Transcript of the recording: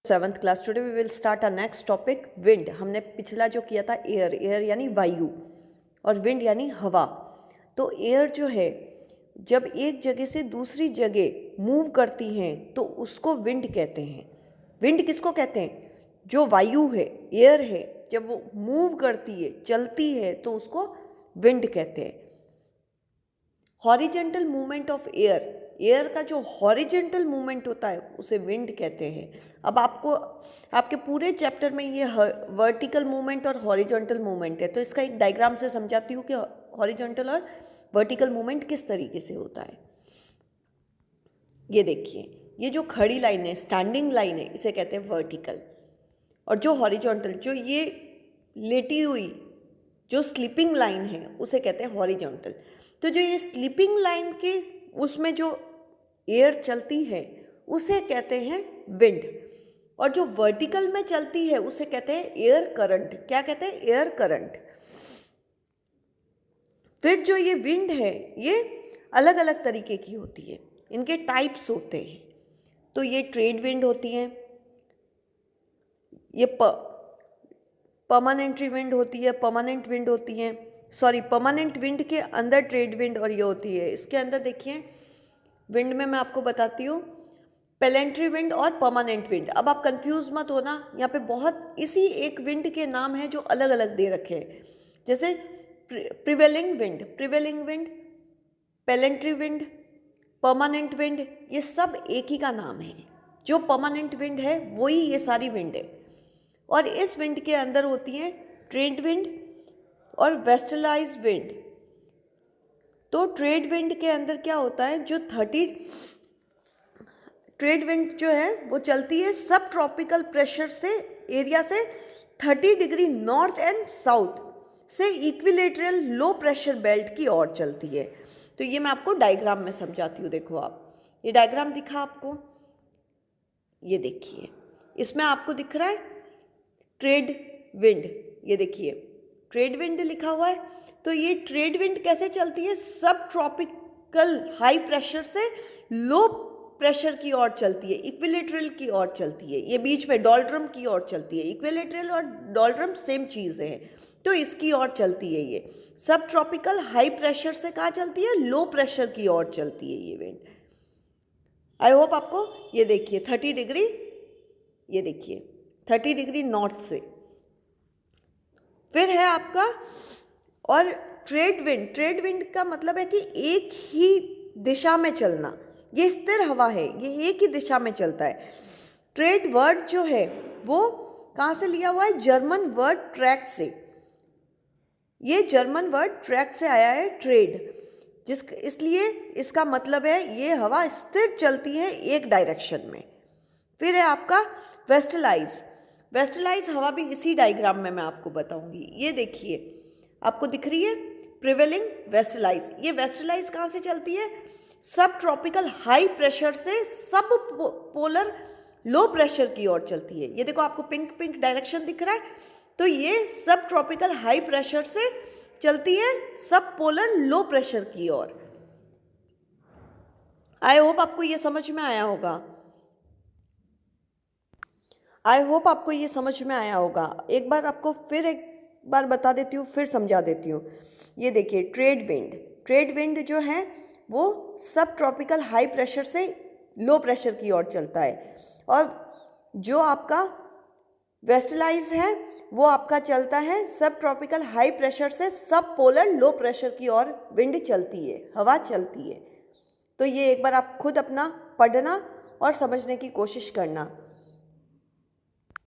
Seventh class. Today we will start a next topic wind. हमने पिछला जो किया था एयर, एयर यानी वायु और विंड यानी हवा। तो एयर जो है जब एक जगह से दूसरी जगह मूव करती हैं तो उसको विंड कहते हैं। विंड किसको कहते हैं? जो वायु है, एयर है, जब वो मूव करती है, चलती है तो उसको विंड कहते हैं। Horizontal movement of air, air का जो हॉरिजेंटल मूवमेंट होता है उसे विंड कहते हैं। अब आपको आपके पूरे चैप्टर में ये वर्टिकल मूवमेंट और हॉरिजेंटल मूवमेंट है, तो इसका एक डायग्राम से समझाती हूँ कि हॉरिजेंटल और वर्टिकल मूवमेंट किस तरीके से होता है। ये देखिए, ये जो खड़ी लाइन है, स्टैंडिंग लाइन है, इसे कहते हैं वर्टिकल। और जो हॉरिजॉन्टल, जो ये लेटी हुई जो स्लीपिंग लाइन है उसे कहते हैं हॉरिजॉन्टल। तो जो ये स्लीपिंग लाइन के उसमें जो एयर चलती है उसे कहते हैं विंड, और जो वर्टिकल में चलती है उसे कहते हैं एयर करंट। क्या कहते हैं? Air current. फिर जो ये विंड है ये अलग अलग तरीके की होती है, इनके टाइप्स होते हैं। तो ये ट्रेड विंड होती हैं, ये परमानेंट विंड होती है, परमानेंट विंड होती हैं, परमानेंट विंड के अंदर ट्रेड विंड और ये होती है। इसके अंदर देखिए विंड में मैं आपको बताती हूँ पेलेंट्री विंड और परमानेंट विंड। अब आप कंफ्यूज मत होना, यहाँ पे बहुत इसी एक विंड के नाम हैं जो अलग अलग दे रखे हैं। जैसे prevailing wind, planetary wind, permanent wind, ये सब एक ही का नाम है। जो परमानेंट विंड है वही ये सारी विंड है। और इस विंड के अंदर होती हैं ट्रेड विंड और वेस्टर्लाइज विंड। तो ट्रेड विंड के अंदर क्या होता है, जो ट्रेड विंड जो है वो चलती है सब ट्रॉपिकल प्रेशर से एरिया से 30 डिग्री नॉर्थ एंड साउथ से इक्विलेटरल लो प्रेशर बेल्ट की ओर चलती है। तो ये मैं आपको डायग्राम में समझाती हूँ। देखो, आप ये डायग्राम दिखा आपको, ये देखिए, इसमें आपको दिख रहा है ट्रेड विंड। ये देखिए ट्रेड विंड लिखा हुआ है। तो ये ट्रेड विंड कैसे चलती है? सब ट्रॉपिकल हाई प्रेशर से लो प्रेशर की ओर चलती है, इक्विलेटरल की ओर चलती है। ये बीच में डोल्ड्रम की ओर चलती है। इक्विलेटरल और डोल्ड्रम सेम चीज़ है, तो इसकी ओर चलती है। ये सब ट्रॉपिकल हाई प्रेशर से कहाँ चलती है? लो प्रेशर की ओर चलती है ये विंड। आई होप आपको ये देखिए 30 डिग्री, ये देखिए 30 डिग्री नॉर्थ से। फिर है आपका और ट्रेड विंड का मतलब है कि एक ही दिशा में चलना। ये स्थिर हवा है, ये एक ही दिशा में चलता है। ट्रेड वर्ड जो है वो कहाँ से लिया हुआ है? जर्मन वर्ड ट्रैक से। ये जर्मन वर्ड ट्रैक से आया है ट्रेड, इसलिए इसका मतलब है ये हवा स्थिर चलती है एक डायरेक्शन में। फिर है आपका वेस्टर्लाइज हवा भी इसी डायग्राम में मैं आपको बताऊंगी। ये देखिए आपको दिख रही है प्रिवेलिंग वेस्टर्लाइज। ये वेस्टर्लाइज कहाँ से चलती है? सब ट्रॉपिकल हाई प्रेशर से सब पोलर लो प्रेशर की ओर चलती है। ये देखो आपको पिंक डायरेक्शन दिख रहा है। तो ये सब ट्रॉपिकल हाई प्रेशर से चलती है सब पोलर लो प्रेशर की ओर। आई होप आपको ये समझ में आया होगा। एक बार आपको फिर एक बार बता देती हूँ, फिर समझा देती हूँ। ये देखिए ट्रेड विंड जो है वो सब ट्रॉपिकल हाई प्रेशर से लो प्रेशर की ओर चलता है, और जो आपका वेस्टर्लाइज है वो आपका चलता है सब ट्रॉपिकल हाई प्रेशर से सब पोलर लो प्रेशर की ओर विंड चलती है, हवा चलती है। तो ये एक बार आप खुद अपना पढ़ना और समझने की कोशिश करना।